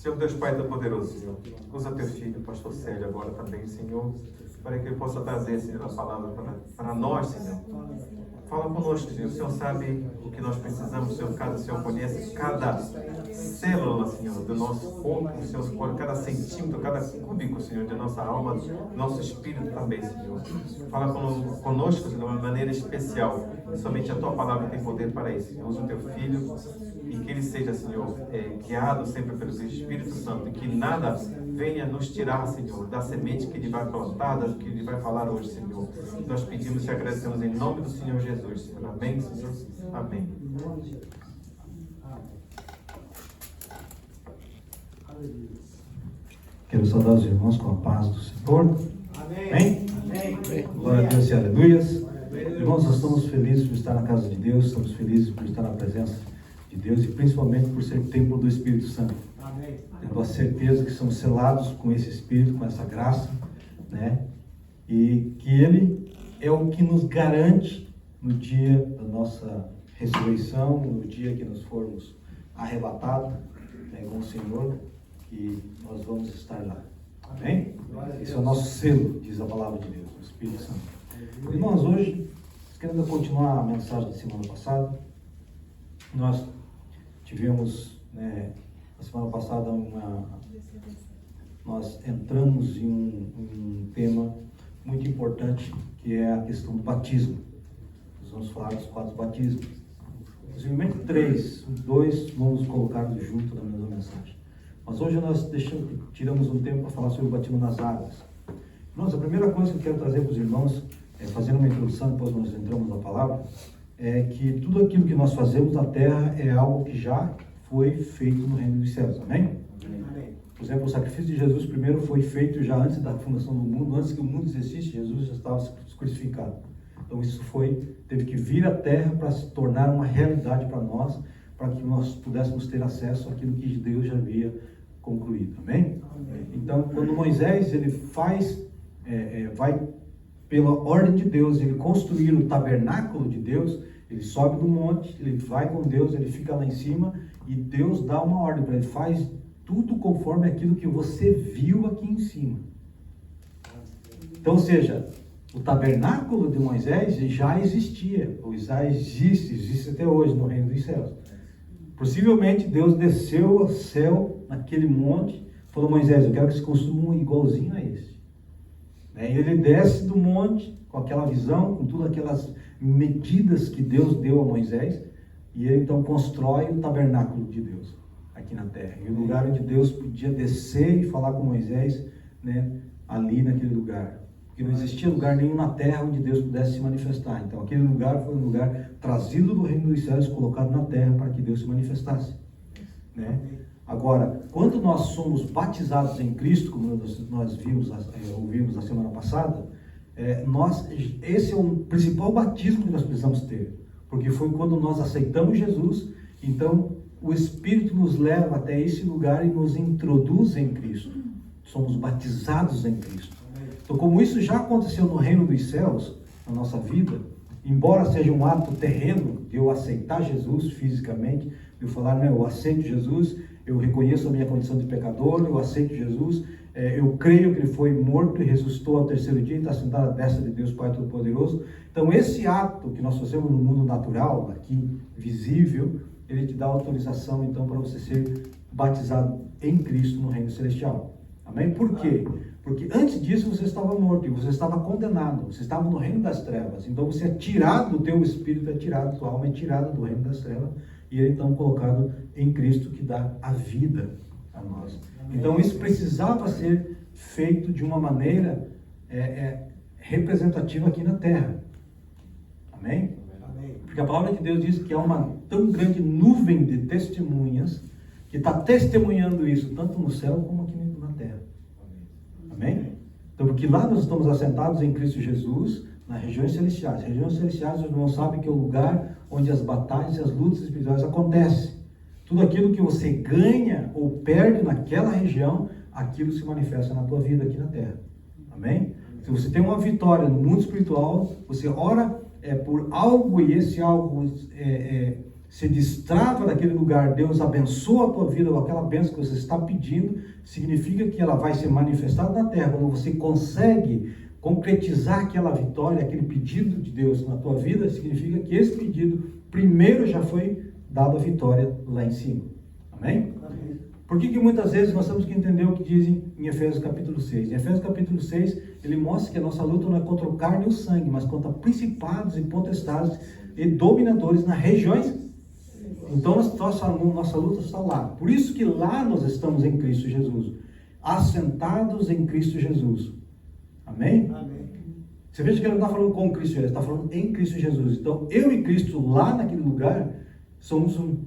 Senhor Deus Pai Todo-Poderoso, Senhor, usa teu filho, pastor Célio, agora também, Senhor, para que ele possa trazer, Senhor, a palavra para nós, Senhor. Fala conosco, Senhor. O Senhor sabe o que nós precisamos, o Senhor conhece cada célula, Senhor, do nosso corpo, o Senhor, cada centímetro, cada cúbico, Senhor, de nossa alma, do nosso espírito também, Senhor. Fala conosco, Senhor, de uma maneira especial. Somente a tua palavra tem poder para isso, Senhor. Usa o teu filho e que ele seja, Senhor, guiado sempre pelo teu Espírito Santo, e que nada venha nos tirar, Senhor, da semente que ele vai plantar, do que ele vai falar hoje, Senhor. Nós pedimos e agradecemos em nome do Senhor Jesus, Senhor. Amém, Senhor? Amém. Quero saudar os irmãos com a paz do Senhor. Amém? Amém. Glória a Deus e aleluias. Irmãos, nós estamos felizes por estar na casa de Deus, estamos felizes por estar na presença de Deus e principalmente por ser templo do Espírito Santo. Amém. Tendo a certeza que somos selados com esse Espírito, com essa graça, né? E que Ele é o que nos garante no dia da nossa ressurreição, no dia que nós formos arrebatados, né, com o Senhor, que nós vamos estar lá. Amém? Esse é o nosso selo, diz a palavra de Deus, o Espírito Santo. Irmãos, hoje, querendo continuar a mensagem da semana passada, nós tivemos, né, na semana passada, nós entramos em um tema muito importante, que é a questão do batismo. Nós vamos falar dos 4 batismos. Possivelmente 3, 2 vamos colocar junto na mesma mensagem. Mas hoje nós tiramos um tempo para falar sobre o batismo nas águas. Irmãos, a primeira coisa que eu quero trazer para os irmãos, fazendo uma introdução, depois nós entramos na palavra, é que tudo aquilo que nós fazemos na terra é algo que já foi feito no reino dos céus. Amém? Amém. Por exemplo, o sacrifício de Jesus primeiro foi feito já antes da fundação do mundo, antes que o mundo existisse, Jesus já estava crucificado. Então isso teve que vir à terra para se tornar uma realidade para nós, para que nós pudéssemos ter acesso àquilo que Deus já havia concluído. Amém? Amém. Então, quando Moisés ele vai pela ordem de Deus, ele construir o tabernáculo de Deus, ele sobe do monte, ele vai com Deus, ele fica lá em cima e Deus dá uma ordem para ele, faz tudo conforme aquilo que você viu aqui em cima. Então, ou seja, o tabernáculo de Moisés já existia, ou já existe até hoje no reino dos céus. Possivelmente Deus desceu ao céu naquele monte, falou: Moisés, eu quero que você construa um igualzinho a esse. E ele desce do monte com aquela visão, com todas aquelas medidas que Deus deu a Moisés, e ele então constrói o tabernáculo de Deus aqui na terra. E o lugar onde Deus podia descer e falar com Moisés, né, ali naquele lugar. Porque não existia lugar nenhum na terra onde Deus pudesse se manifestar. Então aquele lugar foi um lugar trazido do reino dos céus, colocado na terra para que Deus se manifestasse. Né? Agora, quando nós somos batizados em Cristo, como nós ouvimos na semana passada, esse é o principal batismo que nós precisamos ter. Porque foi quando nós aceitamos Jesus, então o Espírito nos leva até esse lugar e nos introduz em Cristo. Somos batizados em Cristo. Então, como isso já aconteceu no reino dos céus, na nossa vida, embora seja um ato terreno de eu aceitar Jesus fisicamente, de eu falar, eu aceito Jesus, eu reconheço a minha condição de pecador, eu aceito Jesus, eu creio que Ele foi morto e ressuscitou ao 3º dia e está sentado à destra de Deus Pai Todo-Poderoso. Então, esse ato que nós fazemos no mundo natural, aqui visível, ele te dá autorização, então, para você ser batizado em Cristo no reino celestial. Amém? Por quê? Porque antes disso você estava morto e você estava condenado, você estava no reino das trevas. Então você é tirado, o teu espírito é tirado, tua alma é tirada do reino das trevas e ele então colocado em Cristo, que dá a vida a nós. Então isso precisava ser feito de uma maneira representativa aqui na terra. Amém? Porque a palavra de Deus diz que há uma tão grande nuvem de testemunhas que está testemunhando isso, tanto no céu como aqui na terra. Amém? Então, porque lá nós estamos assentados em Cristo Jesus, nas regiões celestiais. As regiões celestiais, os irmãos sabem que é o lugar onde as batalhas e as lutas espirituais acontecem. Tudo aquilo que você ganha ou perde naquela região, aquilo se manifesta na tua vida aqui na terra. Amém? Se você tem uma vitória no mundo espiritual, você ora por algo e esse algo se destrava daquele lugar, Deus abençoa a tua vida, ou aquela bênção que você está pedindo, significa que ela vai ser manifestada na terra. Quando você consegue concretizar aquela vitória, aquele pedido de Deus na tua vida, significa que esse pedido primeiro já foi dado a vitória lá em cima. Amém? Amém. Por que muitas vezes nós temos que entender o que dizem em Efésios capítulo 6? Em Efésios capítulo 6, ele mostra que a nossa luta não é contra o carne e o sangue, mas contra principados e potestades e dominadores nas regiões. Então nossa luta está lá. Por isso que lá nós estamos em Cristo Jesus, assentados em Cristo Jesus. Amém? Amém. Você veja que ele não está falando com Cristo, ele está falando em Cristo Jesus. Então eu e Cristo lá naquele lugar somos um.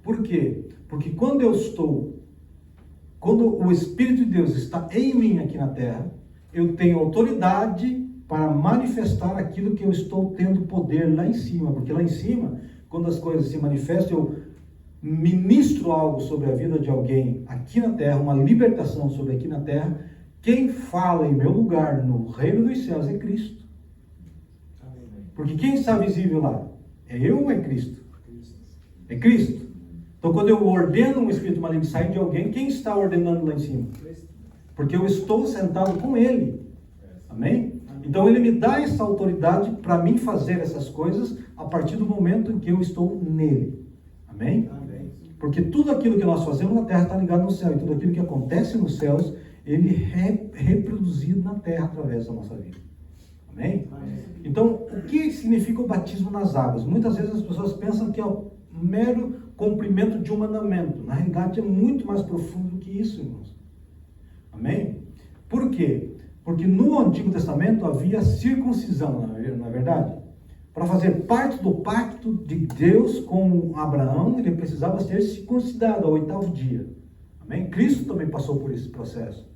Por quê? Porque quando o Espírito de Deus está em mim aqui na terra, eu tenho autoridade para manifestar aquilo que eu estou tendo poder lá em cima. Porque lá em cima, quando as coisas se manifestam, eu ministro algo sobre a vida de alguém aqui na terra, uma libertação sobre aqui na terra. Quem fala em meu lugar no reino dos céus é Cristo. Porque quem está visível lá? É eu ou é Cristo? É Cristo. Então, quando eu ordeno um espírito maligno sair de alguém, quem está ordenando lá em cima? Porque eu estou sentado com Ele. Amém? Então, Ele me dá essa autoridade para mim fazer essas coisas a partir do momento em que eu estou nele. Amém? Porque tudo aquilo que nós fazemos na terra está ligado no céu. E tudo aquilo que acontece nos céus, ele é reproduzido na terra através da nossa vida. Amém? Então, o que significa o batismo nas águas? Muitas vezes as pessoas pensam que é um mero cumprimento de um mandamento. Na realidade, é muito mais profundo do que isso, irmãos. Amém? Por quê? Porque no Antigo Testamento havia circuncisão, não é verdade? Para fazer parte do pacto de Deus com Abraão, ele precisava ser circuncidado ao 8º dia. Amém? Cristo também passou por esse processo,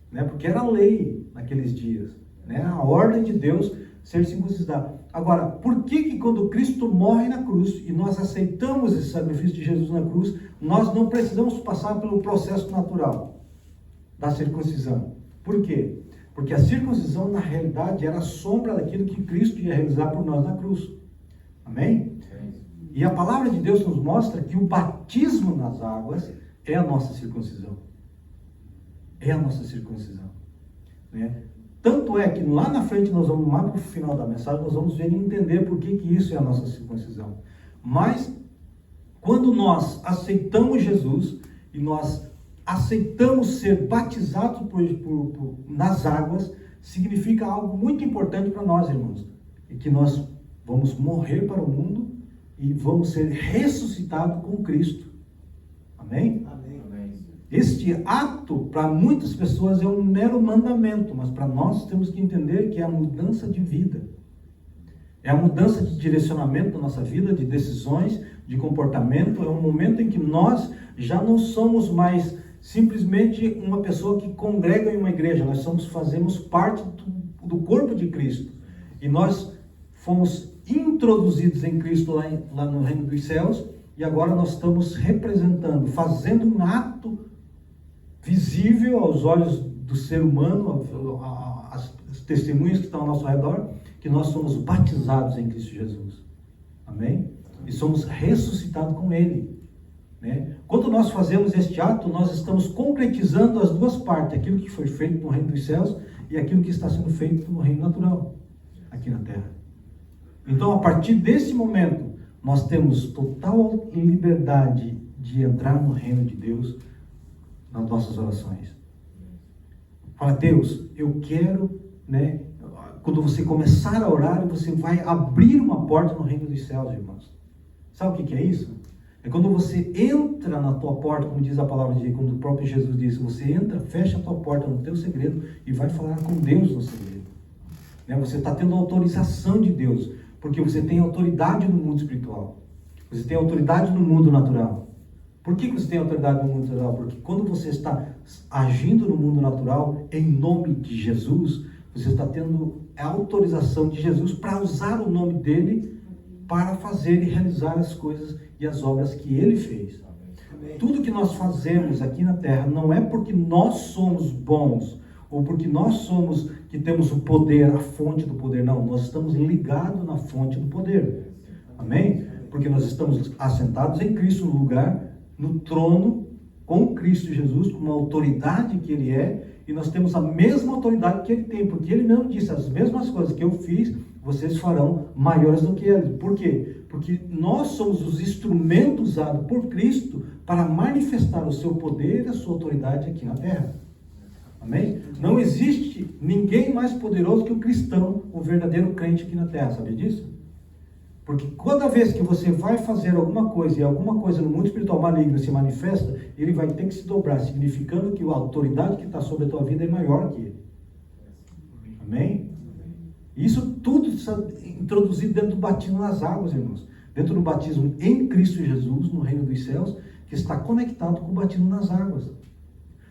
né? Porque era lei naqueles dias, né? A ordem de Deus ser circuncidado. Agora, por que quando Cristo morre na cruz e nós aceitamos esse sacrifício de Jesus na cruz, nós não precisamos passar pelo processo natural da circuncisão? Por quê? Porque a circuncisão, na realidade, era a sombra daquilo que Cristo ia realizar por nós na cruz. Amém? E a palavra de Deus nos mostra que o batismo nas águas é a nossa circuncisão. É a nossa circuncisão. Né? Tanto é que lá na frente, nós vamos, lá para o final da mensagem, nós vamos ver e entender por que isso é a nossa circuncisão. Mas, quando nós aceitamos Jesus e nós aceitamos ser batizados nas águas, significa algo muito importante para nós, irmãos. É que nós vamos morrer para o mundo e vamos ser ressuscitados com Cristo. Amém? Amém. Este ato, para muitas pessoas, é um mero mandamento, mas para nós temos que entender que é a mudança de vida. É a mudança de direcionamento da nossa vida, de decisões, de comportamento. É um momento em que nós já não somos mais simplesmente uma pessoa que congrega em uma igreja. Nós fazemos parte do corpo de Cristo. E nós fomos introduzidos em Cristo lá no reino dos céus. E agora nós estamos representando, fazendo um ato visível aos olhos do ser humano, as testemunhas que estão ao nosso redor, que nós somos batizados em Cristo Jesus. Amém? E somos ressuscitados com Ele. Né? Quando nós fazemos este ato, nós estamos concretizando as duas partes, aquilo que foi feito no reino dos céus e aquilo que está sendo feito no reino natural, aqui na terra. Então, a partir desse momento, nós temos total liberdade de entrar no reino de Deus nas nossas orações. Fala, Deus, eu quero, né? Quando você começar a orar, você vai abrir uma porta no reino dos céus, irmãos. Sabe o que é isso? É quando você entra na tua porta, como diz a palavra de Deus, quando o próprio Jesus disse, você entra, fecha a tua porta no teu segredo e vai falar com Deus no segredo. Né? Você está tendo autorização de Deus, porque você tem autoridade no mundo espiritual. Você tem autoridade no mundo natural. Por que você tem autoridade no mundo natural? Porque quando você está agindo no mundo natural, em nome de Jesus, você está tendo a autorização de Jesus para usar o nome dele para fazer e realizar as coisas e as obras que ele fez. Amém. Tudo que nós fazemos aqui na terra não é porque nós somos bons ou porque nós somos que temos o poder, a fonte do poder. Não, nós estamos ligados na fonte do poder. Amém? Porque nós estamos assentados em Cristo no lugar, no trono, com Cristo Jesus, com uma autoridade que Ele é, e nós temos a mesma autoridade que Ele tem, porque Ele mesmo disse, as mesmas coisas que eu fiz, vocês farão maiores do que Ele. Por quê? Porque nós somos os instrumentos usados por Cristo para manifestar o seu poder e a sua autoridade aqui na terra. Amém? Não existe ninguém mais poderoso que o cristão, o verdadeiro crente aqui na terra, sabe disso? Porque cada vez que você vai fazer alguma coisa e alguma coisa no mundo espiritual maligno se manifesta, ele vai ter que se dobrar, significando que a autoridade que está sobre a tua vida é maior que ele. Amém? Isso tudo está introduzido dentro do batismo nas águas, irmãos. Dentro do batismo em Cristo Jesus, no reino dos céus, que está conectado com o batismo nas águas.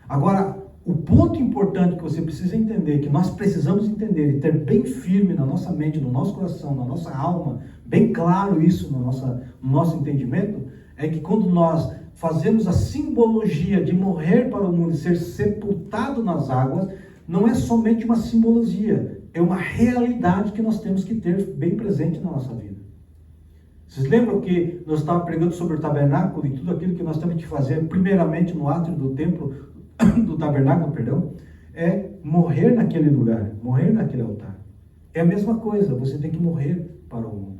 Agora, o ponto importante que você precisa entender, que nós precisamos entender e ter bem firme na nossa mente, no nosso coração, na nossa alma, bem claro isso no nosso entendimento, é que quando nós fazemos a simbologia de morrer para o mundo e ser sepultado nas águas, não é somente uma simbologia, é uma realidade que nós temos que ter bem presente na nossa vida. Vocês lembram que nós estávamos pregando sobre o tabernáculo e tudo aquilo que nós temos que fazer, primeiramente no átrio do templo, do tabernáculo, perdão, é morrer naquele lugar, morrer naquele altar. É a mesma coisa, você tem que morrer para o mundo.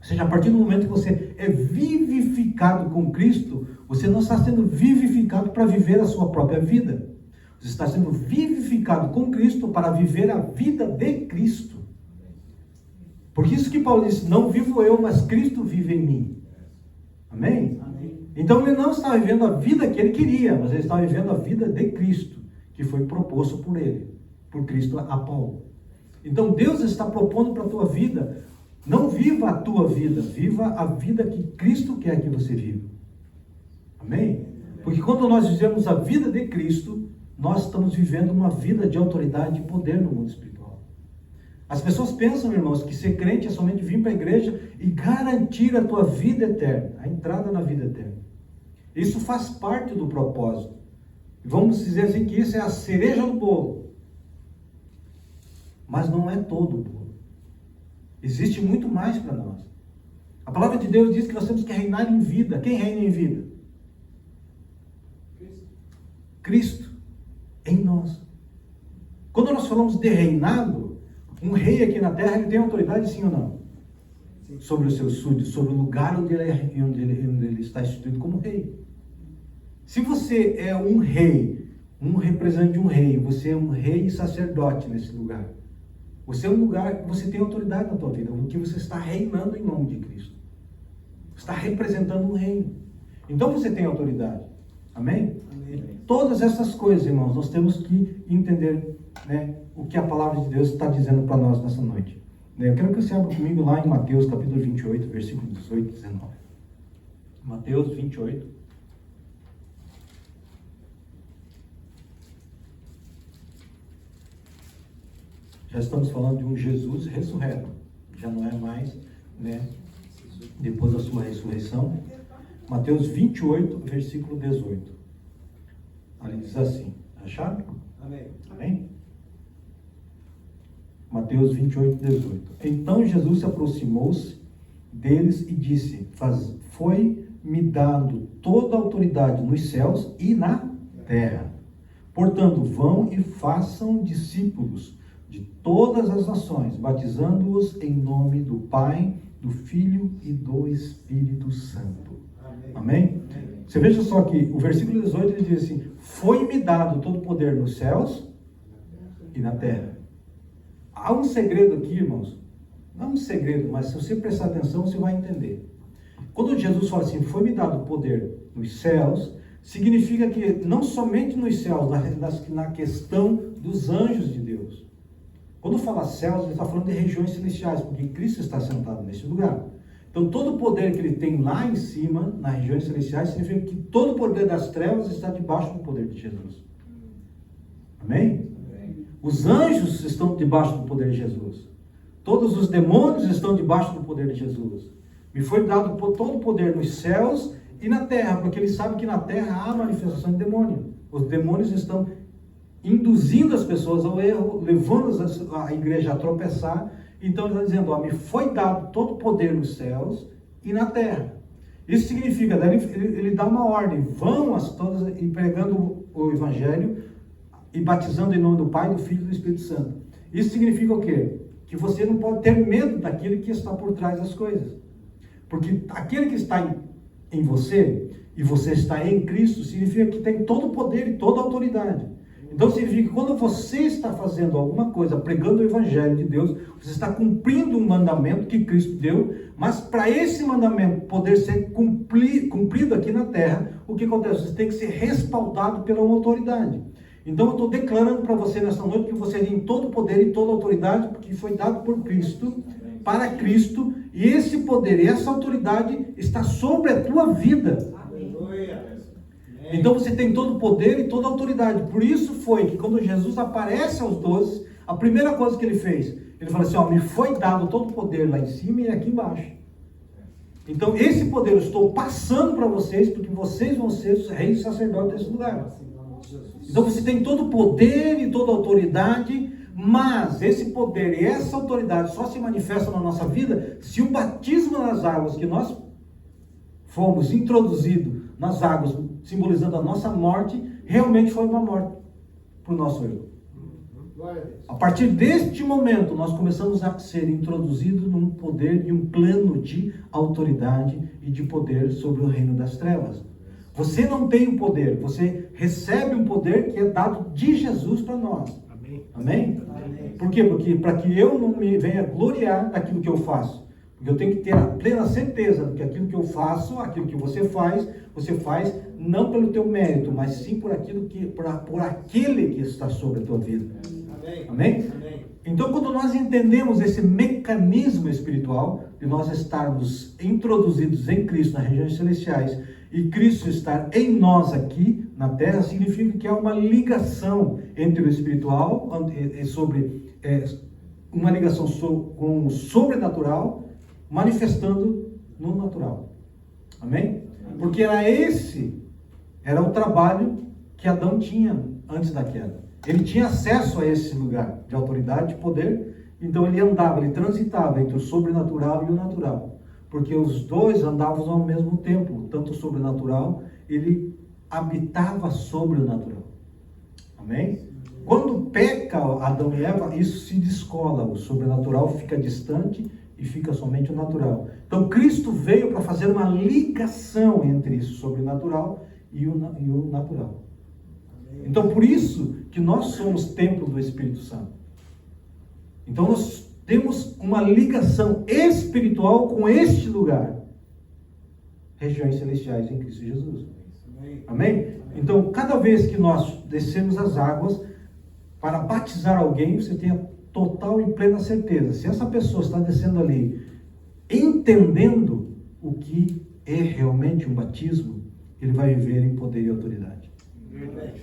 Ou seja, a partir do momento que você é vivificado com Cristo, você não está sendo vivificado para viver a sua própria vida. Você está sendo vivificado com Cristo para viver a vida de Cristo. Por isso que Paulo disse, não vivo eu, mas Cristo vive em mim. Amém? Então ele não está vivendo a vida que ele queria, mas ele está vivendo a vida de Cristo, que foi proposto por ele, por Cristo a Paulo. Então Deus está propondo para a tua vida, não viva a tua vida, viva a vida que Cristo quer que você viva. Amém? Porque quando nós vivemos a vida de Cristo, nós estamos vivendo uma vida de autoridade e poder no mundo espiritual. As pessoas pensam, irmãos, que ser crente é somente vir para a igreja e garantir a tua vida eterna, a entrada na vida eterna. Isso faz parte do propósito. Vamos dizer assim que isso é a cereja do bolo. Mas não é todo o bolo. Existe muito mais para nós. A palavra de Deus diz que nós temos que reinar em vida. Quem reina em vida? Cristo. Em nós. Quando nós falamos de reinado, um rei aqui na terra, ele tem autoridade, sim ou não? Sim. Sobre os seus súditos, sobre o lugar onde ele está instituído como rei. Se você é um rei, um representante de um rei, você é um rei e sacerdote nesse lugar. Você é um lugar que você tem autoridade na tua vida, porque você está reinando em nome de Cristo. Você está representando um reino. Então você tem autoridade. Amém? Amém. Todas essas coisas, irmãos, nós temos que entender, né, o que a palavra de Deus está dizendo para nós nessa noite. Eu quero que você abra comigo lá em Mateus capítulo 28, versículo 18 e 19. Mateus 28. Já estamos falando de um Jesus ressurreto. Já não é mais, né, depois da sua ressurreição. Mateus 28, versículo 18. Ali diz assim. Acharam? Amém. Amém? Mateus 28, 18. Então Jesus se aproximou-se deles e disse, foi-me dado toda a autoridade nos céus e na terra. Portanto, vão e façam discípulos de todas as nações, batizando-os em nome do Pai, do Filho e do Espírito Santo. Amém? Amém? Você veja só que o versículo 18 ele diz assim, foi-me dado todo o poder nos céus e na terra. Há um segredo aqui, irmãos. Não é um segredo, mas se você prestar atenção, você vai entender. Quando Jesus fala assim, foi-me dado poder nos céus, significa que não somente nos céus, na questão dos anjos de Deus. Quando fala céus, ele está falando de regiões celestiais, porque Cristo está sentado nesse lugar. Então, todo o poder que ele tem lá em cima, nas regiões celestiais, significa que todo o poder das trevas está debaixo do poder de Jesus. Amém? Amém. Os anjos estão debaixo do poder de Jesus. Todos os demônios estão debaixo do poder de Jesus. Me foi dado todo o poder nos céus e na terra, porque ele sabe que na terra há manifestação de demônio. Os demônios estão induzindo as pessoas ao erro, levando a igreja a tropeçar. Então ele está dizendo, me foi dado todo o poder nos céus e e na terra. Isso significa, ele dá uma ordem, vão as todas e pregando o Evangelho e batizando em nome do Pai, do Filho e do Espírito Santo. Isso significa o quê? Que você não pode ter medo daquele que está por trás das coisas. Porque aquele que está em você, e você está em Cristo, significa que tem todo o poder e toda a autoridade. Então significa que quando você está fazendo alguma coisa, pregando o Evangelho de Deus, você está cumprindo um mandamento que Cristo deu, mas para esse mandamento poder ser cumprido aqui na terra, o que acontece? Você tem que ser respaldado pela uma autoridade. Então eu estou declarando para você nessa noite que você tem todo o poder e toda a autoridade, porque foi dado por Cristo, para Cristo, e esse poder e essa autoridade está sobre a tua vida. Então você tem todo o poder e toda a autoridade. Por isso foi que quando Jesus aparece aos 12, a primeira coisa que ele fez, ele falou assim, ó, me foi dado todo o poder lá em cima e aqui embaixo. Então esse poder eu estou passando para vocês, porque vocês vão ser os reis e sacerdotes desse lugar. Então você tem todo o poder e toda a autoridade, mas esse poder e essa autoridade só se manifestam na nossa vida se o batismo nas águas que nós fomos introduzidos nas águas, simbolizando a nossa morte, realmente foi uma morte para o nosso erro. A partir deste momento, nós começamos a ser introduzidos num poder e um plano de autoridade e de poder sobre o reino das trevas. Você não tem o poder, você recebe um poder que é dado de Jesus para nós. Amém? Amém? Amém. Por quê? Porque para que eu não me venha gloriar daquilo que eu faço. Porque eu tenho que ter a plena certeza de que aquilo que eu faço, aquilo que você faz não pelo teu mérito, mas sim por aquilo por aquele que está sobre a tua vida. Amém? Amém? Amém. Então, quando nós entendemos esse mecanismo espiritual de nós estarmos introduzidos em Cristo nas regiões celestiais e Cristo estar em nós aqui na terra, significa que há uma ligação entre o espiritual uma ligação com o sobrenatural manifestando no natural. Amém? Porque era o trabalho que Adão tinha antes da queda. Ele tinha acesso a esse lugar de autoridade, de poder, então ele transitava entre o sobrenatural e o natural. Porque os dois andavam ao mesmo tempo, tanto o sobrenatural, ele habitava sobre o natural. Amém? Quando peca Adão e Eva, isso se descola, o sobrenatural fica distante e fica somente o natural. Então Cristo veio para fazer uma ligação entre isso sobrenatural e o natural. Então por isso que nós somos templo do Espírito Santo. Então nós temos uma ligação espiritual com este lugar. Regiões celestiais em Cristo Jesus. Amém? Então cada vez que nós descemos as águas para batizar alguém, você tem a total e plena certeza. Se essa pessoa está descendo ali entendendo o que é realmente um batismo, ele vai viver em poder e autoridade.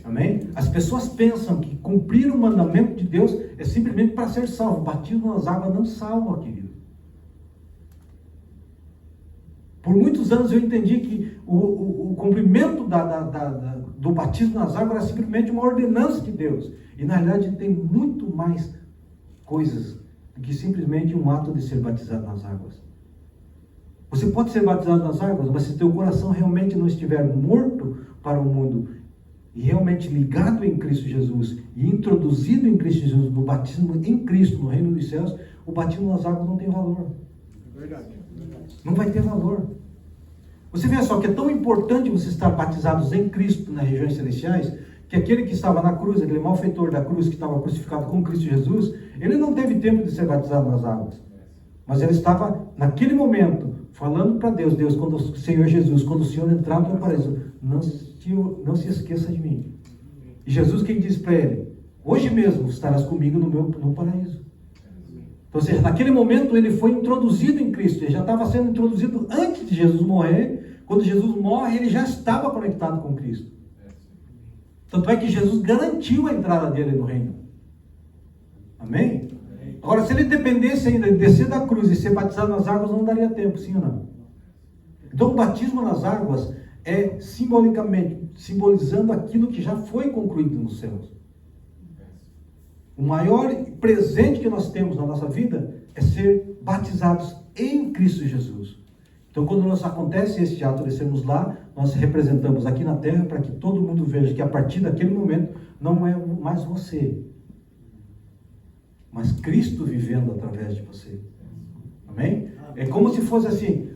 Amém? As pessoas pensam que cumprir o mandamento de Deus é simplesmente para ser salvo. O batismo nas águas não salva, querido. Por muitos anos eu entendi que o cumprimento do batismo nas águas era simplesmente uma ordenança de Deus. E na realidade tem muito mais coisas do que simplesmente um ato de ser batizado nas águas. Você pode ser batizado nas águas, mas se teu coração realmente não estiver morto para o mundo e realmente ligado em Cristo Jesus e introduzido em Cristo Jesus, no batismo em Cristo, no reino dos céus, o batismo nas águas não tem valor. Verdade. Não vai ter valor. Você vê só que é tão importante você estar batizados em Cristo nas regiões celestiais, que aquele que estava na cruz, aquele malfeitor da cruz que estava crucificado com Cristo Jesus, ele não teve tempo de ser batizado nas águas. Mas ele estava, naquele momento, falando para Deus, quando o Senhor Jesus, quando o Senhor entrar no teu paraíso, não se esqueça de mim. E Jesus quem disse para ele, hoje mesmo estarás comigo no paraíso. Então, ou seja, naquele momento ele foi introduzido em Cristo, ele já estava sendo introduzido antes de Jesus morrer. Quando Jesus morre, ele já estava conectado com Cristo. Tanto é que Jesus garantiu a entrada dele no reino. Amém? Agora, se ele dependesse ainda de descer da cruz e ser batizado nas águas, não daria tempo, sim ou não? Então, o batismo nas águas é simbolizando aquilo que já foi concluído nos céus. O maior presente que nós temos na nossa vida é ser batizados em Cristo Jesus. Então, quando acontece esse ato de sermos lá, nós representamos aqui na terra para que todo mundo veja que a partir daquele momento não é mais você, mas Cristo vivendo através de você. Amém? É como se fosse assim,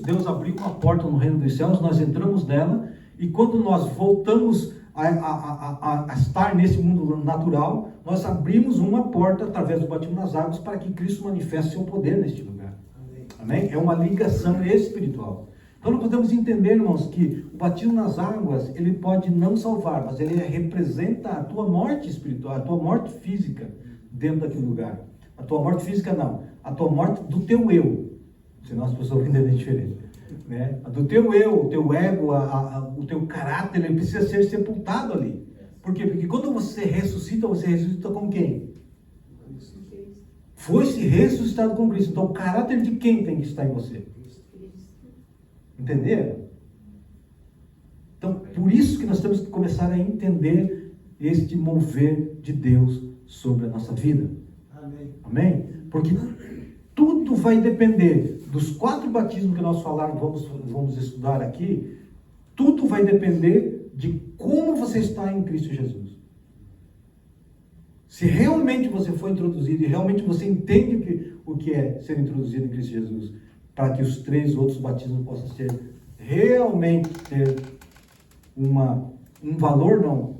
Deus abriu uma porta no reino dos céus, nós entramos nela, e quando nós voltamos a estar nesse mundo natural, nós abrimos uma porta através do batismo nas águas para que Cristo manifeste seu poder neste lugar. Amém? É uma ligação espiritual. Então nós podemos entender, irmãos, que o batismo nas águas, ele pode não salvar, mas ele representa a tua morte espiritual, a tua morte física dentro daquele lugar. A tua morte física não, a tua morte do teu eu. Senão as pessoas vão entender diferente. Né? Do teu eu, o teu ego, o teu caráter, ele precisa ser sepultado ali. Por quê? Porque quando você ressuscita com quem? Foi-se ressuscitado com Cristo. Então o caráter de quem tem que estar em você? Entenderam? Então, por isso que nós temos que começar a entender este mover de Deus sobre a nossa vida. Amém? Amém? Porque tudo vai depender dos 4 batismos que nós vamos estudar aqui. Tudo vai depender de como você está em Cristo Jesus. Se realmente você foi introduzido e realmente você entende o que é ser introduzido em Cristo Jesus, para que os 3 outros batismos possam ser realmente ter um valor,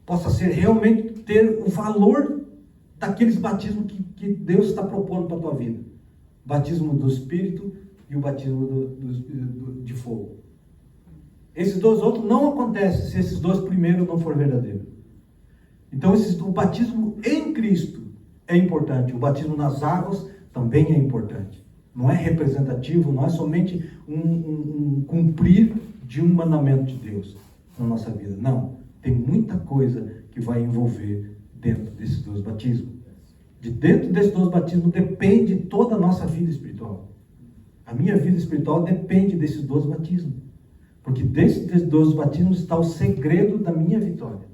possa ser realmente ter o valor daqueles batismos que Deus está propondo para a tua vida. O batismo do Espírito e o batismo de fogo. Esses 2 outros não acontecem se esses 2 primeiros não forem verdadeiros. Então o batismo em Cristo é importante. O batismo nas águas também é importante. Não é representativo, não é somente um cumprir de um mandamento de Deus na nossa vida. Não. Tem muita coisa que vai envolver dentro desses 2 batismos. De dentro desses 2 batismos depende toda a nossa vida espiritual. A minha vida espiritual depende desses 2 batismos. Porque desses 2 batismos está o segredo da minha vitória.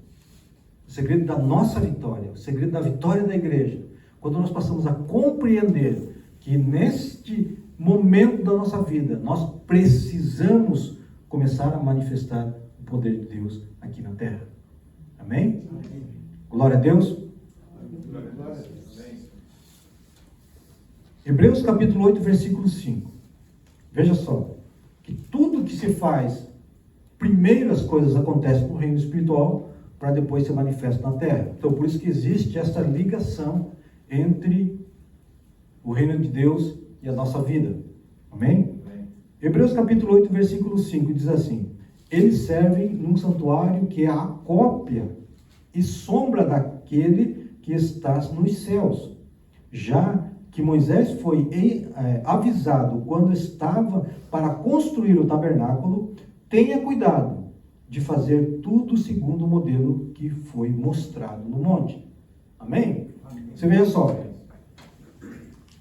O segredo da nossa vitória. O segredo da vitória da igreja. Quando nós passamos a compreender que neste momento da nossa vida, nós precisamos começar a manifestar o poder de Deus aqui na terra. Amém? Amém. Glória a Deus. Glória a Deus. Hebreus capítulo 8, versículo 5. Veja só, que tudo que se faz, primeiro as coisas acontecem no reino espiritual, para depois ser manifesto na terra. Então, por isso que existe essa ligação entre o reino de Deus e a nossa vida. Amém? Amém. Hebreus capítulo 8, versículo 5 diz assim: eles servem num santuário que é a cópia e sombra daquele que está nos céus, já que Moisés foi avisado quando estava para construir o tabernáculo, tenha cuidado de fazer tudo segundo o modelo que foi mostrado no monte. Amém? Amém. Você veja só,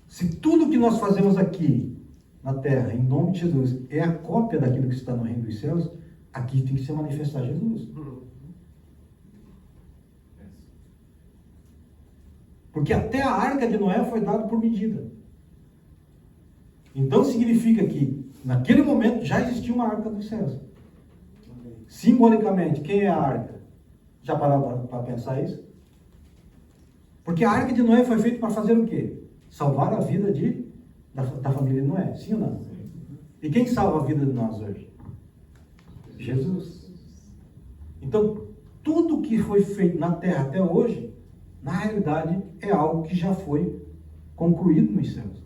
se tudo que nós fazemos aqui na terra, em nome de Jesus, é a cópia daquilo que está no reino dos céus, aqui tem que se manifestar Jesus. Porque até a arca de Noé foi dada por medida. Então significa que naquele momento já existia uma arca dos céus. Simbolicamente, quem é a arca? Já pararam para pensar isso? Porque a arca de Noé foi feita para fazer o quê? Salvar a vida da família de Noé, sim ou não? E quem salva a vida de nós hoje? Jesus. Então, tudo que foi feito na terra até hoje, na realidade, é algo que já foi concluído nos céus.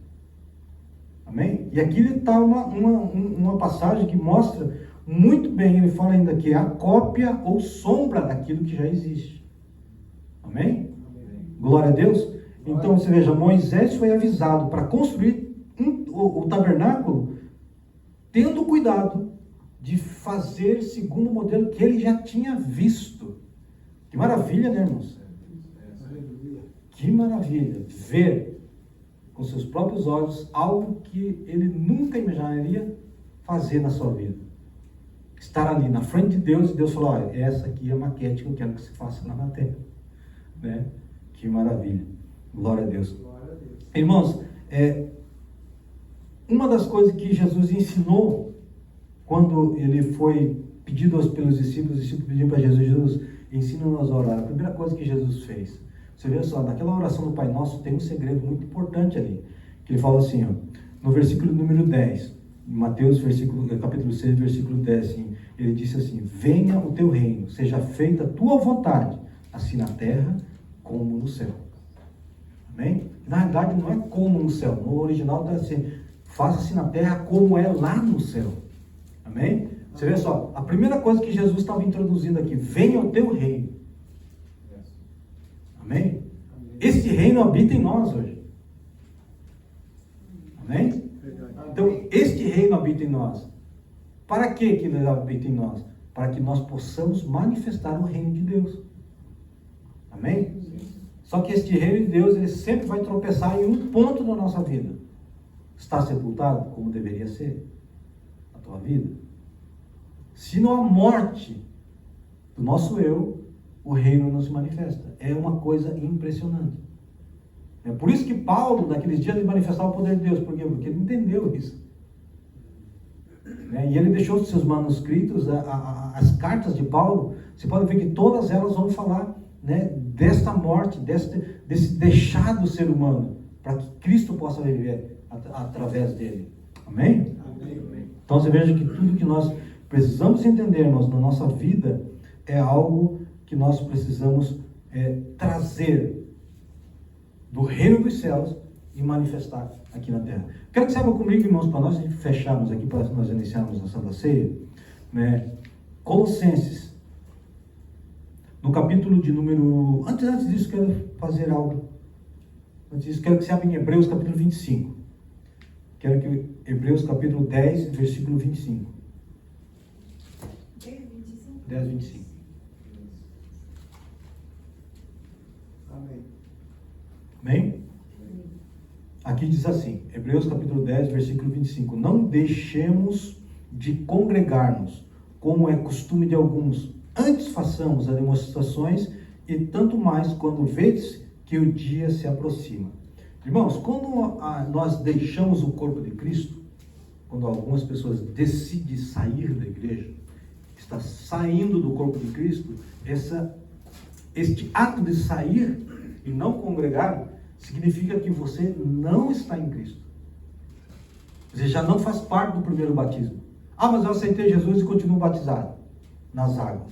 Amém? E aqui está uma passagem que mostra muito bem, ele fala ainda que é a cópia ou sombra daquilo que já existe. Amém? Glória a Deus. Então você veja, Moisés foi avisado para construir o tabernáculo, tendo cuidado de fazer segundo o modelo que ele já tinha visto. Que maravilha, né, irmãos? Que maravilha ver com seus próprios olhos algo que ele nunca imaginaria fazer na sua vida. Estar ali na frente de Deus e Deus falou: olha, essa aqui é a maquete que eu quero que você faça lá na terra. Né? Que maravilha. Glória a Deus. Glória a Deus. Irmãos, Uma das coisas que Jesus ensinou quando ele foi pedido pelos discípulos, os discípulos pediram para Jesus, ensina-nos a orar. A primeira coisa que Jesus fez, você vê só, naquela oração do Pai Nosso tem um segredo muito importante ali, que ele fala assim, ó, no versículo número 10, em Mateus capítulo 6, versículo 10, assim, ele disse assim: venha o teu reino, seja feita a tua vontade, assim na terra como no céu. Amém? Na verdade não é como no céu, no original está assim, faça-se na terra como é lá no céu. Amém? Você vê só, a primeira coisa que Jesus estava introduzindo aqui, venha o teu reino. Amém? Este reino habita em nós hoje. Amém? Então, este reino habita em nós. Para que ele habita em nós? Para que nós possamos manifestar o reino de Deus. Amém? Só que este reino de Deus, ele sempre vai tropeçar em um ponto da nossa vida. Está sepultado como deveria ser a tua vida? Se não há morte do nosso eu, o reino não se manifesta. É uma coisa impressionante. É por isso que Paulo, naqueles dias, ele manifestava o poder de Deus. Por quê? Porque ele entendeu isso. E ele deixou os seus manuscritos, as cartas de Paulo, você pode ver que todas elas vão falar, né, desta morte, desse deixar do ser humano, para que Cristo possa viver através dele. Amém? Amém? Então você veja que tudo que nós precisamos entender na nossa vida é algo que nós precisamos trazer do reino dos céus e manifestar aqui na terra. Quero que saiba comigo, irmãos, para nós fecharmos aqui, para nós iniciarmos a Santa Ceia, né? Colossenses, no capítulo de número... Antes disso, quero fazer algo. Antes disso, quero que você abra em Hebreus, capítulo 25. Quero que Hebreus, capítulo 10, versículo 25. 10, 25. Amém. Amém? Aqui diz assim, Hebreus capítulo 10, versículo 25. Não deixemos de congregar-nos, como é costume de alguns. Antes façamos as demonstrações, e tanto mais quando vedes que o dia se aproxima. Irmãos, quando nós deixamos o corpo de Cristo, quando algumas pessoas decidem sair da igreja, está saindo do corpo de Cristo, este ato de sair e não congregar, significa que você não está em Cristo. Você já não faz parte do primeiro batismo. Ah, mas eu aceitei Jesus e continuo batizado nas águas.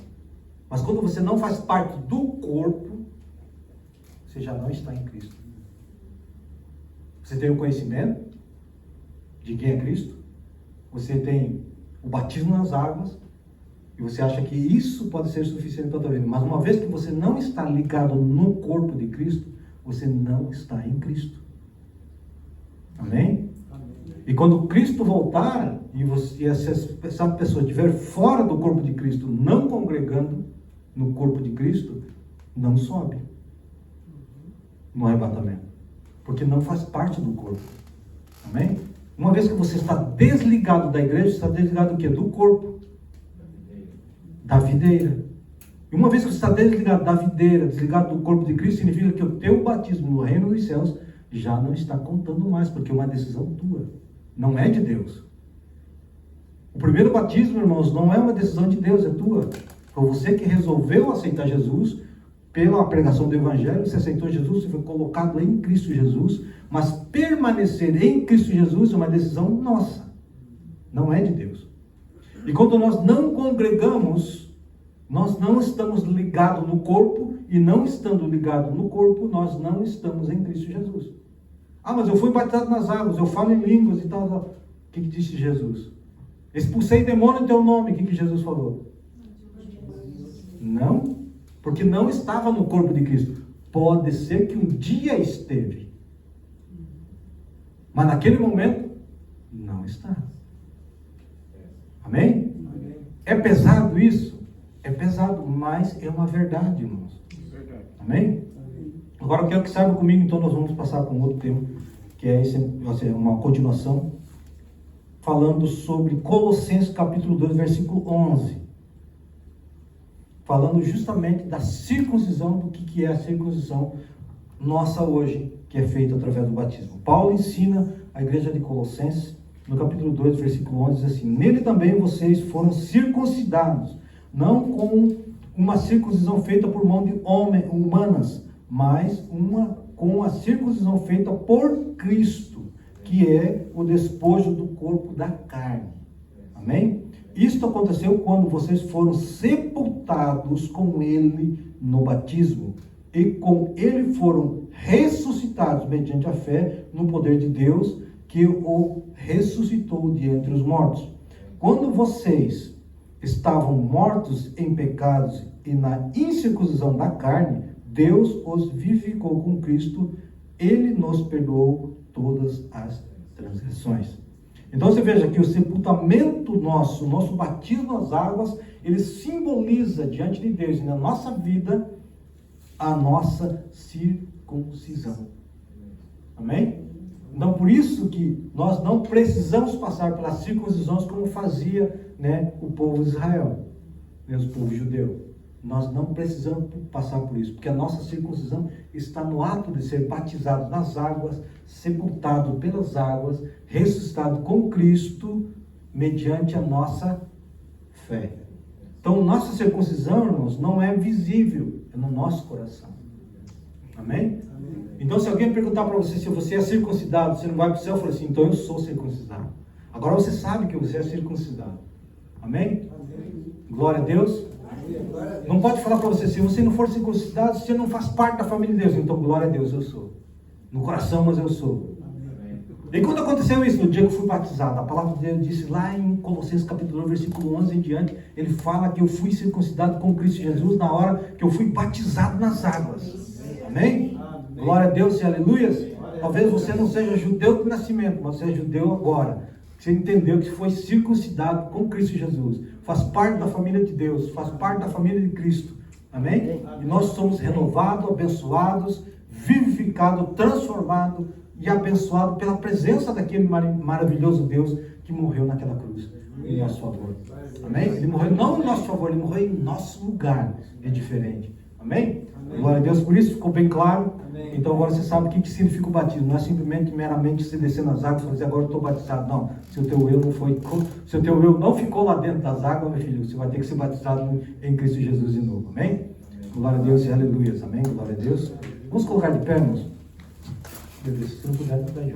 Mas quando você não faz parte do corpo, você já não está em Cristo. Você tem o conhecimento de quem é Cristo, você tem o batismo nas águas, e você acha que isso pode ser suficiente para a tua vida. Mas uma vez que você não está ligado no corpo de Cristo, você não está em Cristo. Amém? Amém. E quando Cristo voltar, e essa pessoa estiver fora do corpo de Cristo, não congregando no corpo de Cristo, não sobe no arrebatamento. Porque não faz parte do corpo. Amém? Uma vez que você está desligado da igreja, você está desligado do quê? Do corpo. Da videira. E uma vez que você está desligado da videira, desligado do corpo de Cristo, significa que o teu batismo no reino dos céus já não está contando mais, porque é uma decisão tua, não é de Deus. O primeiro batismo, irmãos, não é uma decisão de Deus, é tua. Foi você que resolveu aceitar Jesus pela pregação do Evangelho, você aceitou Jesus, você foi colocado em Cristo Jesus, mas permanecer em Cristo Jesus é uma decisão nossa, não é de Deus. E quando nós não congregamos, nós não estamos ligados no corpo, e não estando ligados no corpo, nós não estamos em Cristo Jesus. Ah, mas eu fui batizado nas águas, eu falo em línguas e tal, tal. O que disse Jesus? Expulsei demônio em teu nome. O que Jesus falou? Não, porque não estava no corpo de Cristo. Pode ser que um dia esteve, mas naquele momento não está. Amém? É pesado isso? É pesado, mas é uma verdade, irmãos. Amém? Agora eu quero que saiba comigo, então nós vamos passar para um outro tema, que é uma continuação, falando sobre Colossenses capítulo 2, versículo 11. Falando justamente da circuncisão, do que é a circuncisão nossa hoje, que é feito através do batismo. Paulo ensina a igreja de Colossenses, no capítulo 2, versículo 11, diz assim: nele também vocês foram circuncidados, não com uma circuncisão feita por mão de homens humanas, mas com a circuncisão feita por Cristo, que é o despojo do corpo da carne. Amém? Isto aconteceu quando vocês foram sepultados com ele no batismo, e com ele foram ressuscitados mediante a fé no poder de Deus, que o ressuscitou de entre os mortos. Quando vocês estavam mortos em pecados e na incircuncisão da carne, Deus os vivificou com Cristo, ele nos perdoou todas as transgressões. Então você veja que o sepultamento nosso, o nosso batismo nas águas, ele simboliza diante de Deus e na nossa vida a nossa circuncisão. Amém? Então por isso que nós não precisamos passar pelas circuncisões como fazia, o povo de Israel, o povo judeu. Nós não precisamos passar por isso, porque a nossa circuncisão está no ato de ser batizado nas águas, sepultado pelas águas, ressuscitado com Cristo, mediante a nossa fé. Então, nossa circuncisão, irmãos, não é visível, é no nosso coração. Amém? Então, se alguém perguntar para você se você é circuncidado, você não vai para o céu, fala assim: então eu sou circuncidado. Agora você sabe que você é circuncidado. Amém? Glória a Deus. Não pode falar para você: se você não for circuncidado, você não faz parte da família de Deus. Então, glória a Deus, eu sou. No coração, mas eu sou. E quando aconteceu isso? No dia que eu fui batizado, a palavra de Deus disse lá em Colossenses capítulo 1, versículo 11 em diante, ele fala que eu fui circuncidado com Cristo Jesus na hora que eu fui batizado nas águas. Amém? Glória a Deus e aleluias. Talvez você não seja judeu de nascimento, mas você é judeu agora. Você entendeu que foi circuncidado com Cristo Jesus. Faz parte da família de Deus, faz parte da família de Cristo. Amém? E nós somos renovados, abençoados, vivificados, transformados e abençoados pela presença daquele maravilhoso Deus que morreu naquela cruz em nosso favor. Amém? Ele morreu não em nosso favor, ele morreu em nosso lugar. É diferente. Amém? Glória a Deus, por isso ficou bem claro. Amém. Então agora você sabe o que significa o batismo. Não é simplesmente meramente você descer nas águas e fazer: agora eu estou batizado. Não, se o teu eu não foi, se o teu eu não ficou lá dentro das águas, meu filho, você vai ter que ser batizado em Cristo Jesus de novo. Amém? Amém. Glória a Deus e aleluias. Amém? Glória a Deus. Vamos colocar de pé, irmãos? Se não puder, não daí.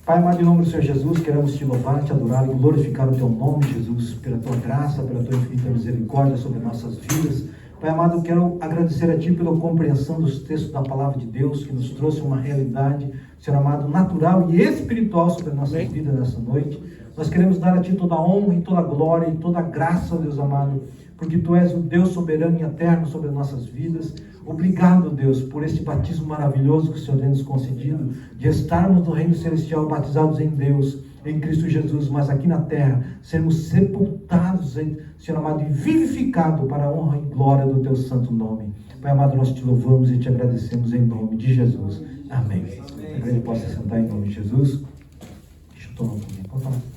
Pai amado, em nome do Senhor Jesus, queremos te louvar, te adorar e glorificar o teu nome, Jesus, pela tua graça, pela tua infinita misericórdia sobre nossas vidas. Pai amado, eu quero agradecer a Ti pela compreensão dos textos da Palavra de Deus, que nos trouxe uma realidade, Senhor amado, natural e espiritual sobre as nossas vidas nessa noite. Nós queremos dar a Ti toda a honra e toda a glória e toda a graça, Deus amado, porque Tu és o Deus soberano e eterno sobre as nossas vidas. Obrigado, Deus, por este batismo maravilhoso que o Senhor tem nos concedido, de estarmos no reino celestial batizados em Deus, em Cristo Jesus, mas aqui na terra, sermos sepultados, Senhor amado, e vivificados para a honra e glória do Teu santo nome. Pai amado, nós Te louvamos e Te agradecemos em nome de Jesus. Amém. A igreja possa sentar em nome de Jesus. Deixa eu tomar um pouquinho. Pode falar.